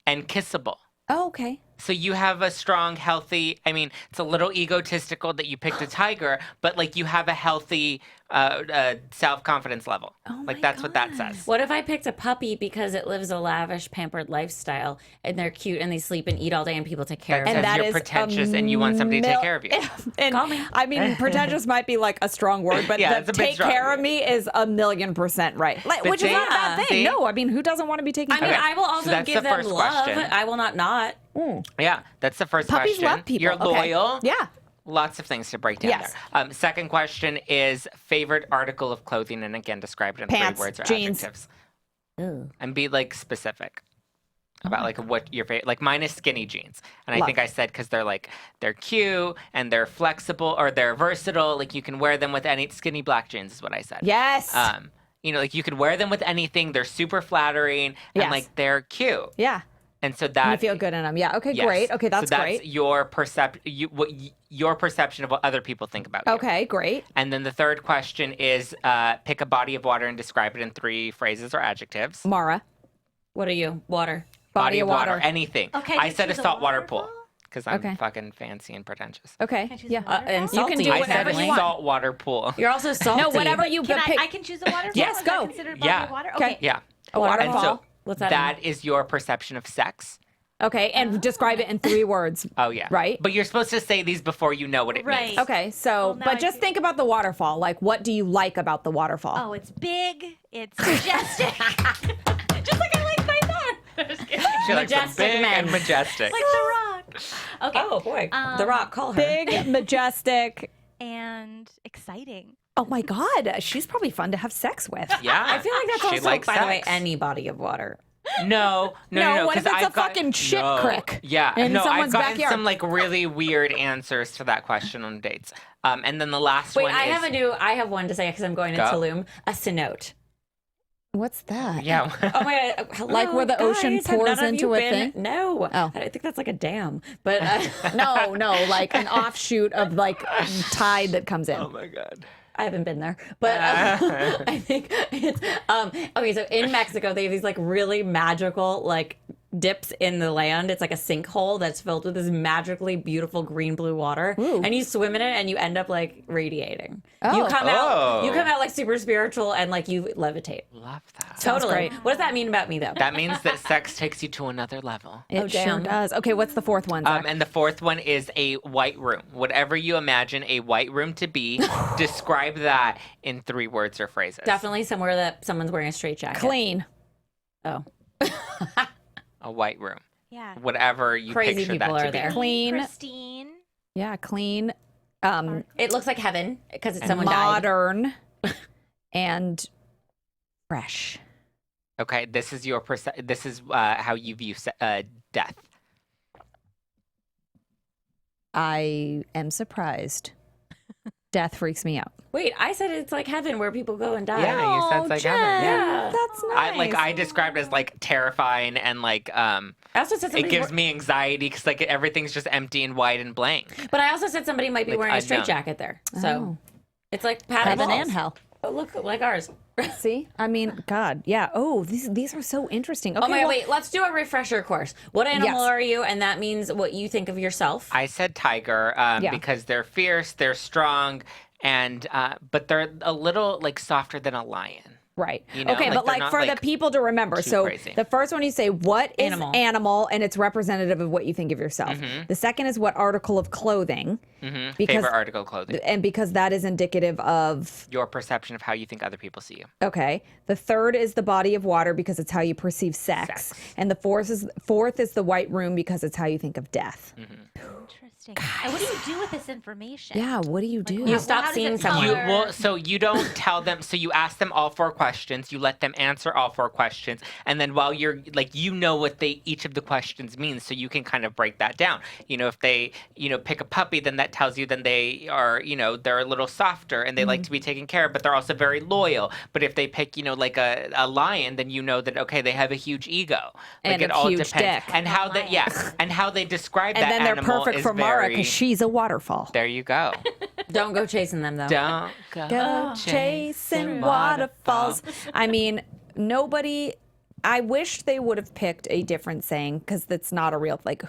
and kissable. Oh, okay. So you have a strong, healthy, it's a little egotistical that you picked a tiger, but like you have a healthy self-confidence level. Oh like my that's what that gosh. says. What if I picked a puppy because it lives a lavish, pampered lifestyle and they're cute and they sleep and eat all day and people take care of That them? says that you're is pretentious and you want somebody to take care of you. And Call me. I mean, pretentious might be like a strong word, but Yeah, the it's a bit take strong. care of me is 1,000,000% right. Like, which is not a bad thing. see? No, I mean, who doesn't want to be taken I care mean, of? I will also that's give the them first love. question. I will not. Yeah, that's the first Puppies question. love people. You're Okay. loyal. Yeah. Lots of things to break down Yes. there. Second question is favorite article of clothing, and again, describe it in Pants, 3 words or jeans. adjectives. Ooh. And be like specific about like what your favorite. Like mine is skinny jeans, and I Love think I said because they're cute and they're flexible or they're versatile. Like you can wear them with any skinny black jeans is what I said. Yes. Like you could wear them with anything. They're super flattering and Yes. like they're cute. yeah. And so that You feel good in them. Yeah. Okay, yes. great. Okay, that's so that's great. your your perception of what other people think about you. Okay, great. And then the third question is pick a body of water and describe it in 3 phrases or adjectives. Mara. What are you? Water. Body of water. anything. Okay, I you said a choose a saltwater waterfall? pool because I'm Okay. fucking fancy and pretentious. Okay. Can I choose Yeah. a waterfall? And You salty. can do I whatever said you a want. saltwater pool. You're also salty. No, whatever you Can pick. I can choose a waterfall? Yes, Is that go. considered body Yeah. of water? Okay. Okay. Yeah. A waterfall. And so What's that that is your perception of sex. Okay, and describe it in 3 words. Oh yeah. Right? But you're supposed to say these before you know what it Right. means. Okay, so, Well, now but I just do. think about the waterfall. Like, what do you like about the waterfall? Oh, it's big. It's majestic. Just like I like my man. Just kidding. She likes them Majestic big men. and majestic. Like The Rock. Okay. Oh boy, The Rock, call her. Big, majestic. And exciting. Oh my God, she's probably fun to have sex with. Yeah. I feel like that's She also, likes by the way, sex. any body of water. No. What 'cause if it's I've a fucking shit crick Yeah, in no, someone's I've gotten backyard? some like really weird answers to that question on dates. And then the last Wait, one I is have one to say because I'm going to Go. Tulum. A cenote. What's that? yeah. Oh my God! Hello, Like where the ocean guys, have pours none of into you a been- thing? No, Oh. I think that's like a dam. But No, like an offshoot of like tide that comes in. Oh my god. I haven't been there, but I think it's okay. So in Mexico, they have these like really magical like dips in the land. It's like a sinkhole that's filled with this magically beautiful green blue water, and you swim in it, and you end up like radiating. You come out like super spiritual, and like you levitate. Love that. Totally. great. What does that mean about me though? That means that sex takes you to another level. It sure damn. does. Okay, what's the 4th one, Zach? And the 4th one is a white room. Whatever you imagine a white room to be, describe that in 3 words or phrases. Definitely somewhere that someone's wearing a straight jacket. Clean. Oh, A white room. Yeah. Whatever you Crazy picture people that to are be. there. Clean. Pristine. Yeah, clean. it looks like heaven because it's someone died. Modern. And fresh. Okay, this is your this is how you view death. I am surprised. Death freaks me out. Wait, I said it's like heaven where people go and die. Yeah, you said it's like heaven. Yeah. That's nice. I described it as like terrifying and like I also said it somebody gives me anxiety because like everything's just empty and white and blank. but I also said somebody might be Like, wearing a straight unknown. jacket there. So Oh. it's like Heaven padded and hell. Oh, look like ours. See? I mean, God. Yeah. Oh, these are so interesting. Okay, Oh my well, God, wait, let's do a refresher course. What animal Yes. are you? And that means what you think of yourself. I said tiger Yeah. because they're fierce, they're strong, and but they're a little like softer than a lion. Right. You know, okay, like, but they're like not, for the like, people to remember. too So crazy. the first one you say, what is animal? And it's representative of what you think of yourself. The second is what article of clothing. Favorite article of clothing. And because that is indicative of Your perception of how you think other people see you. okay. The third is the body of water because it's how you perceive sex. And the fourth is the white room because it's how you think of death. Interesting. And what do you do with this information? Yeah, what do you do? You stop how does seeing it someone. color? So you don't tell them. So you ask them all 4 questions. You let them answer all 4 questions, and then while you're like, you know what each of the questions means, so you can kind of break that down. You know, if they pick a puppy, then that tells you then they are they're a little softer and they like to be taken care of, but they're also very loyal. But if they pick like a lion, then you know that okay, they have a huge ego. Like And it a all huge depends. dick. And how they and how they describe and that then they're animal perfect is for Mara very. because she's a waterfall. There you go. Don't go chasing them though. Don't Go chasing waterfalls. I mean, nobody. I wish they would have picked a different saying because that's not a real like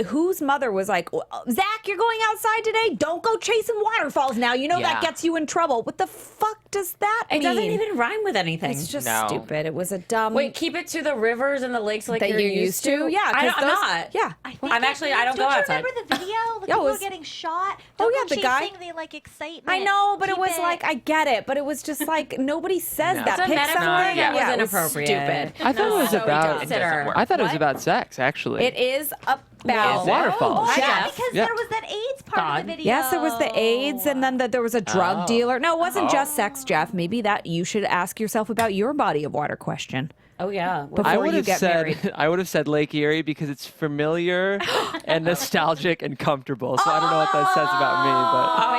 whose mother was like, Zach, you're going outside today. Don't go chasing waterfalls now. You know that Yeah. gets you in trouble. What the fuck does that It mean? doesn't even rhyme with anything. It's just No. stupid. It was a dumb. Wait, keep it to the rivers and the lakes like that you're used to? Yeah, I 'cause don't, I'm those- not. Yeah. I think I'm actually, I don't go you outside. remember the video? The Yeah, it people was- getting shot. Oh, Don't yeah, go the guy- chasing the like excitement. I know, but it Keep was like I get it, but it was just like nobody says No. that. It's a Pick metaphor something. that was it inappropriate. stupid. I thought it was So about. consider. It doesn't work. I thought it was What? about sex, actually. It is about Well, waterfalls. Oh, yeah, Yes. because Yeah. there was that AIDS part of God. the video. Yes, there was the AIDS, and then there was a drug dealer. No, it wasn't just sex, Jeff. Maybe that you should ask yourself about your body of water question. Oh yeah. Before I would you have get said married. I would have said Lake Erie because it's familiar and nostalgic and comfortable. So I don't know what that says about me,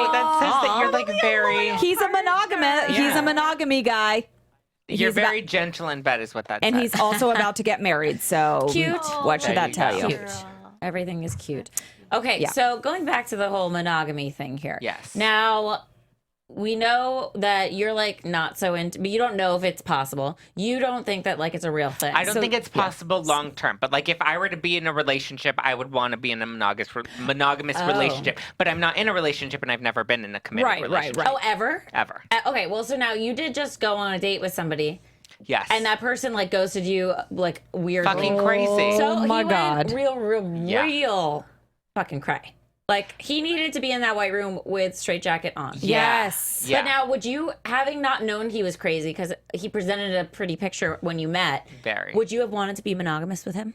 Oh, that says that you're like very. He's a monogamous. He's Yeah. a monogamy guy. You're He's about- very gentle in bed, is what that and says. he's also about to get married. So Cute. What should There that you tell go. you? Cute. Everything is cute. Okay, Yeah. so going back to the whole monogamy thing here. Yes. Now, we know that you're like not so into, but you don't know if it's possible. You don't think that like it's a real thing. I don't So- think it's possible long term, but like if I were to be in a relationship, I would want to be in a monogamous relationship. But I'm not in a relationship, and I've never been in a committed Right, right, relationship. right. Oh, ever? Ever. Okay, well, so now you did just go on a date with somebody, Yes. and that person like ghosted you like weirdly. Fucking crazy. So Oh, my he God. went real, Yeah. real fucking cray. Like he needed to be in that white room with straitjacket on. Yeah. Yes. Yeah. But now, would you, having not known he was crazy, because he presented a pretty picture when you met, Very. would you have wanted to be monogamous with him?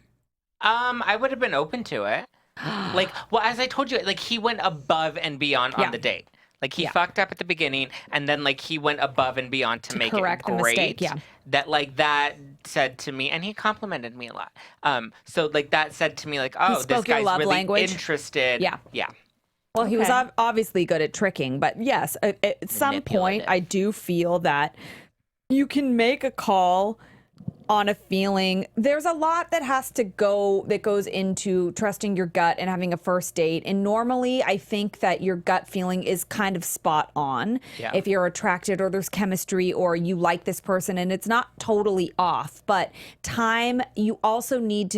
I would have been open to it. Like, well, as I told you, like he went above and beyond Yeah. on the date. Like he Yeah. fucked up at the beginning, and then like he went above and beyond to make correct it the great. mistake, yeah. That said to me, and he complimented me a lot. So like that said to me, like, oh, this spoke your guy's love really language. interested. Yeah. Yeah. Well, he was Okay. obviously good at tricking, but yes, at some point, Manipulative. I do feel that you can make a call on a feeling. There's a lot that goes into trusting your gut and having a first date. And normally, I think that your gut feeling is kind of spot on. Yeah. If you're attracted or there's chemistry or you like this person and it's not totally off, but you also need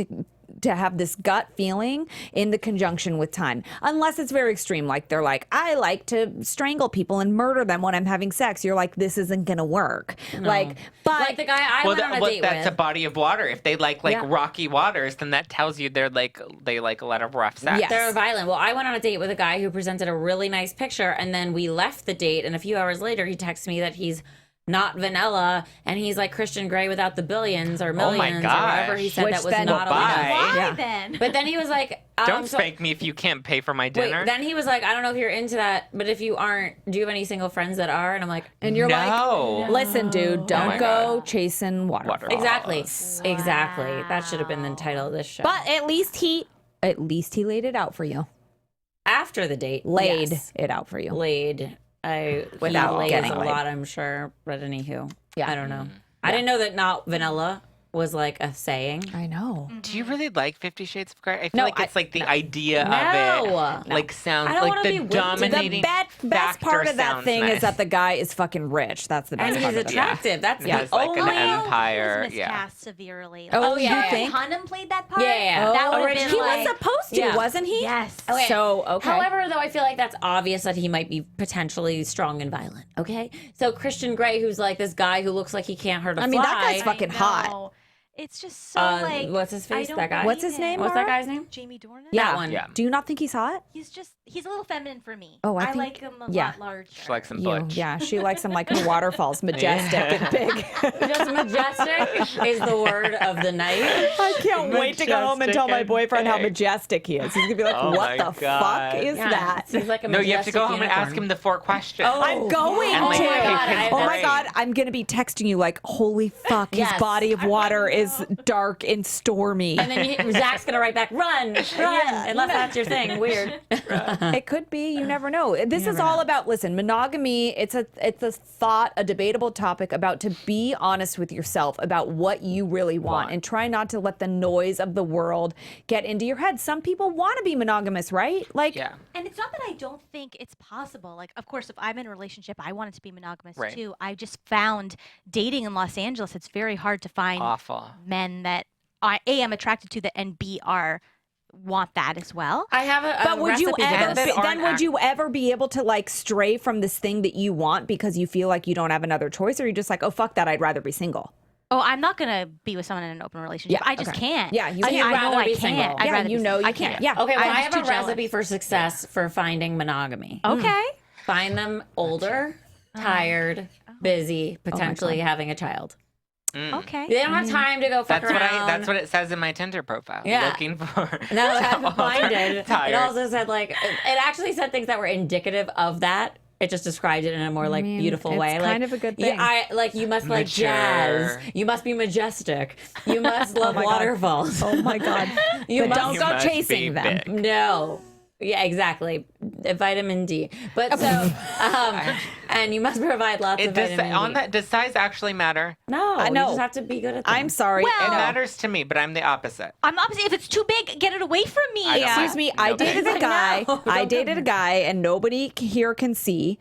to have this gut feeling in the conjunction with time, unless it's very extreme, like they're like, I like to strangle people and murder them when I'm having sex. You're like, this isn't gonna work. Like, but Like the guy I went on a date that's with. a body of water. If they like Yeah. rocky waters, then that tells you they like a lot of rough sex. Yes. They're violent. Well, I went on a date with a guy who presented a really nice picture, and then we left the date, and a few hours later, he texted me that he's not vanilla, and he's like Christian Grey without the billions or Oh my millions or whatever he gosh. said Which that was then- not Well, allowed. bye. Why Yeah. then? But then he was like, Don't so- spank me if you can't pay for my dinner. Wait, then he was like, I don't know if you're into that, but if you aren't, do you have any single friends that are? And I'm like, and you're no. like, listen, dude, my don't go chasing waterfalls. exactly, exactly. That should have been the title of this show. But at least he laid it out for you. after the date, Laid yes. it out for you. Laid. Without he lays getting a laid. lot, I'm sure. But anywho, Yeah. I don't know. I didn't know that not vanilla was like a saying. I know. Do you really like 50 Shades of Grey? I feel No, like it's like the idea No. of it. Like sounds I don't like wanna the be whipped. dominating The best part of that sounds thing nice. is that the guy is fucking rich. That's the best And part he's of it. attractive. That's He has, like, an only... empire. He was miscast severely. Oh, Like, you Charlie think? Hunnam played that part. Yeah. That Oh, would have been He like, was supposed to, Yeah. wasn't he? yes. Okay. So, okay. However, though, I feel like that's obvious that he might be potentially strong and violent. Okay, so Christian Grey, who's like this guy who looks like he can't hurt a fly. I mean, that guy's I fucking hot. know. It's just so like. what's his face? I don't That guy? What's believe his name, it. What's that guy's name? Jamie Dornan. Yeah. That one. Yeah. Do you not think he's hot? He's a little feminine for me. Oh, I think- like him a yeah. lot larger. She likes him You, butch. yeah, she likes him like her waterfalls, majestic and big. Just majestic is the word of the night. I can't wait to go home and tell my Majestic boyfriend how and majestic he is. He's gonna be like, Oh "What my the God. fuck is Yeah, that?" He's like a No, you have to majestic go home and ask unicorn. him the 4 questions. Oh, I'm going And, like, to. pick his Oh my brain. God, I'm gonna be texting you like, "Holy fuck, his Yes. body of water is dark and stormy." And then Zach's gonna write back, run, unless that's your thing. Weird. It could be. You never know. This is all about, listen, monogamy. It's a thought, a debatable topic about to be honest with yourself about what you really want and try not to let the noise of the world get into your head. Some people want to be monogamous, right? Like, Yeah. And it's not that I don't think it's possible. Like, of course, if I'm in a relationship, I want it to be monogamous Right. too. I just found dating in Los Angeles, it's very hard to find Awful. men that I'm attracted to that and B are want that as well. I have a but would you recipe for ever this. that then would you ever be able to like stray from this thing that you want because you feel like you don't have another choice, or you're just like, oh fuck that, I'd rather be single? Oh, I'm not gonna be with someone in an open relationship. Yeah, I just okay. can't. Yeah, you I, can't. I know Rather I be can't. single. I'd Yeah, rather you be know single. you I can't. can't. Yeah. Okay, well, I'm I just have a too jealous. recipe for success for finding monogamy. Okay. Find them older, tired, busy, potentially having a child. Okay. They don't have time to go fuck That's around. that's what it says in my Tinder profile. Yeah. Looking for No, that's mine did. It tired. also said like it actually said things that were indicative of that. It just described it in a more like mean, beautiful it's way. kind like, of a good yeah, thing. you must like jazz. Mature. You must be majestic. You must love my God. waterfalls. Oh my God. You But must don't You go must chasing be them. big. No. Yeah, exactly. Vitamin D. But so, and you must provide lots of vitamin on D. that. Does size actually matter? No, I know. you just have to be good at that. I'm sorry. Well- It No. matters to me, but I'm the opposite. I'm opposite. If it's too big, get it away from me. I don't Excuse me, I No, dated thanks. a guy. No, I don't dated a guy, and nobody here can see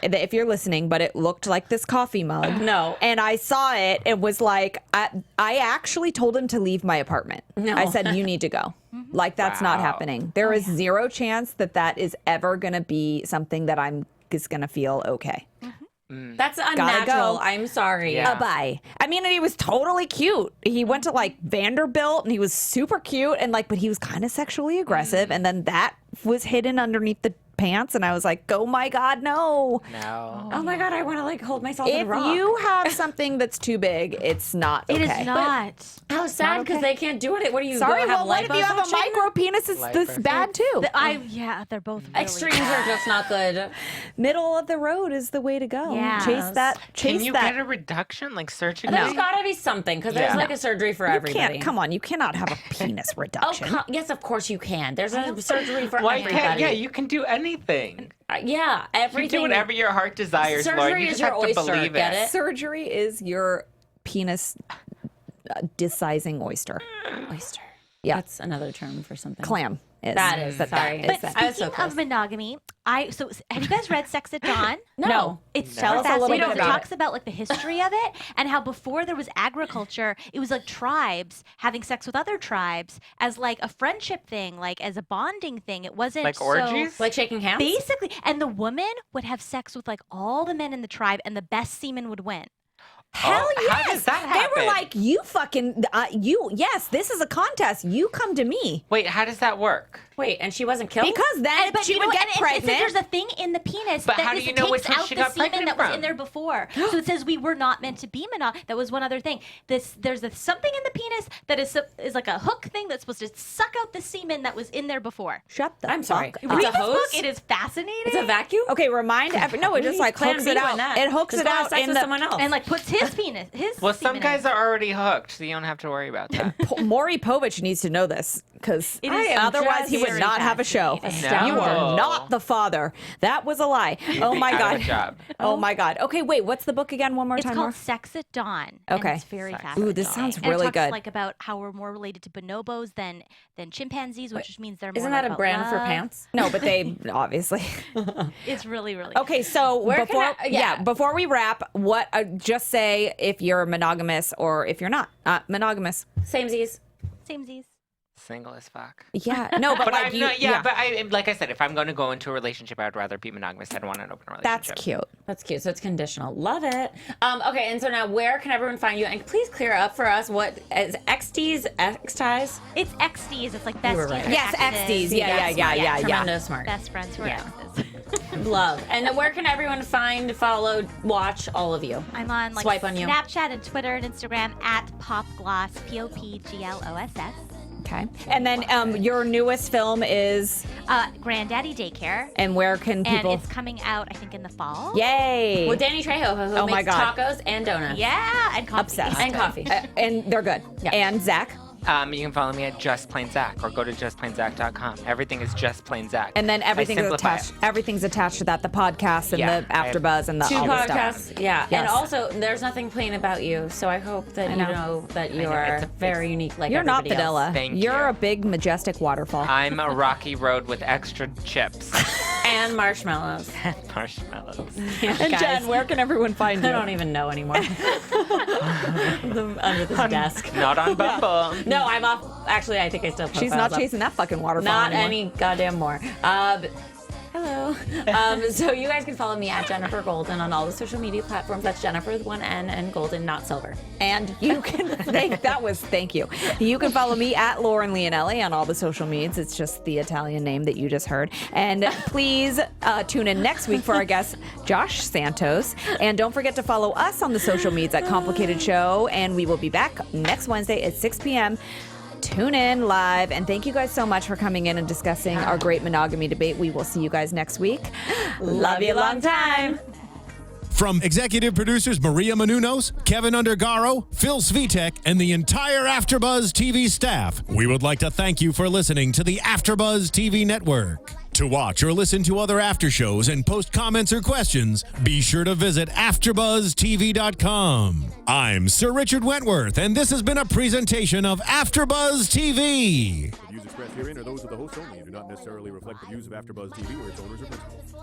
that if you're listening, but it looked like this coffee mug. No. And I saw it. It was like, I actually told him to leave my apartment. No. I said, you need to go. Like, that's not Wow. happening. There is zero chance that that is ever going to be something that I'm just going to feel okay. That's unnatural. go. I'm sorry. Yeah. Bye. I mean, and he was totally cute. He went to like Vanderbilt and he was super cute and like, but he was kind of sexually aggressive. And then that was hidden underneath the pants. And I was like, oh my God, no. No. Oh my God, I want to like hold myself in a If rock. you have something that's too big, it's not okay. It is not. How sad because they can't do it. What do you Sorry, go have well, what if you have a liposuction? micro penis? It's this bad too. They're both really Extremes bad. are just not good. Middle of the road is the way to go. Yes. Chase that. Chase Can you that. get a reduction, like surgery? There's got to be something because there's Yeah. like a surgery for You everybody. can't. Come on, you cannot have a penis Oh, reduction. yes, of course you can. There's a surgery for Why everybody. can't? Yeah, you can do anything. Yeah, You everything. can do whatever your heart desires, Surgery Lauren. You is just your have to oyster, believe get it? Surgery is your penis disizing oyster. Oyster. Yeah. That's another term for something. Clam is. That is. But Sorry. that But is that. I was speaking so close. of monogamy, have you guys read Sex at Dawn? No. It's Tell so us a little fascinating. bit It about talks about like the history of it and how before there was agriculture, it was like tribes having sex with other tribes as like a friendship thing, like as a bonding thing. It wasn't Like so- orgies? Like shaking hands? Basically, and the woman would have sex with like all the men in the tribe, and the best semen would win. Hell Oh, yes. how does that They were happen? like, you fucking, yes, this is a contest. You come to me. Wait, how does that work? Wait, and she wasn't killed? Because then But she you would know, get and it pregnant. says there's a thing in the penis But that how do is- you know which takes one out she the got semen pregnant that was from? in there before. So it says we were not meant to be monogamous. That was one other thing. There's something in the penis that is like a hook thing that's supposed to suck out the semen that was in there before. Shut the I'm sorry. fuck It's up. Read a this hose? book. It is fascinating. It's a vacuum? Okay, remind no, it just like Plan hooks B it on out. that. It hooks Just it go have out sex in with the someone else. and like puts his penis. His Well, some semen guys in. are already hooked, so you don't have to worry about that. Maury Povich needs to know this. because It is otherwise he would very not have a show. fascinating. You are No. not the father. That was a lie. Oh my out of God. a job. Oh my God. Okay, wait. What's the book again? One more It's time. called Mar? Sex at Dawn. Okay. And it's very Sex at fascinating. Ooh, this sounds And really it talks good. like about how we're more related to bonobos than chimpanzees, which means they're more Isn't like that a about brand for love. pants? No, but they obviously. It's really, really Okay, so Where can before I- yeah. before we wrap, what just say if you're monogamous or if you're not monogamous. Samesies. Samesies. Single as fuck. Yeah, no, but, But like I'm you, not, yeah, but like I said, if I'm going to go into a relationship, I'd rather be monogamous. I don't want an open relationship. that's cute. That's cute. So it's conditional. Love it. Okay, and so now where can everyone find you? And please clear up for us what is XTs, X-ties? It's XDs. It's like besties. were right. or Yes, exes. XDs. Yeah. Tremendous smart. Best friends who are Yeah. exes. Love. And where can everyone find, follow, watch all of you? I'm on like Swipe on you. Snapchat and Twitter and Instagram at popgloss, POPGLOSS. Okay, and then your newest film is, Granddaddy Daycare. and where can And people? it's coming out, I think, in the fall. Yay! With Danny Trejo, who Oh my makes God. tacos and donuts. Yeah, and coffee. Obsessed. And coffee. And they're good. Yeah. And Zach. You can follow me at Just Plain Zach or go to justplainzach.com. Everything is Just Plain Zach. And then everything's simplify attached. it. Everything's attached to that. The podcast and Yeah, the I have AfterBuzz and the Two all the stuff. podcasts, yeah. Yes. And also, there's nothing plain about you, so I hope that you know that you know, are it's a- very unique like You're not everybody else. Fidela. Thank You're you. a big majestic waterfall. I'm a rocky road with extra chips. And marshmallows. Marshmallows. Yeah, And guys, Jen, where can everyone find you? I don't even know anymore. Under this desk. Not on Bumble. No, I'm off. Actually, I think I still. She's not chasing that fucking waterfall Not anymore. any goddamn more. Hello. So you guys can follow me at Jennifer Golden on all the social media platforms. That's Jennifer with one N and Golden, not silver. And you can thank you. You can follow me at Lauren Leonelli on all the social medias. It's just the Italian name that you just heard. And please tune in next week for our guest, Josh Santos. And don't forget to follow us on the social medias at Complicated Show. And we will be back next Wednesday at 6 p.m. Tune in live. And thank you guys so much for coming in and discussing our great monogamy debate. We will see you guys next week. Love you long time. From executive producers Maria Menounos, Keven Undergaro, Phil Svitek, and the entire AfterBuzz TV staff, we would like to thank you for listening to the AfterBuzz TV network. To watch or listen to other after shows and post comments or questions, be sure to visit AfterBuzzTV.com. I'm Sir Richard Wentworth, and this has been a presentation of AfterBuzz TV. The views expressed herein are those of the host only and do not necessarily reflect the views of AfterBuzz TV or its owners or principals.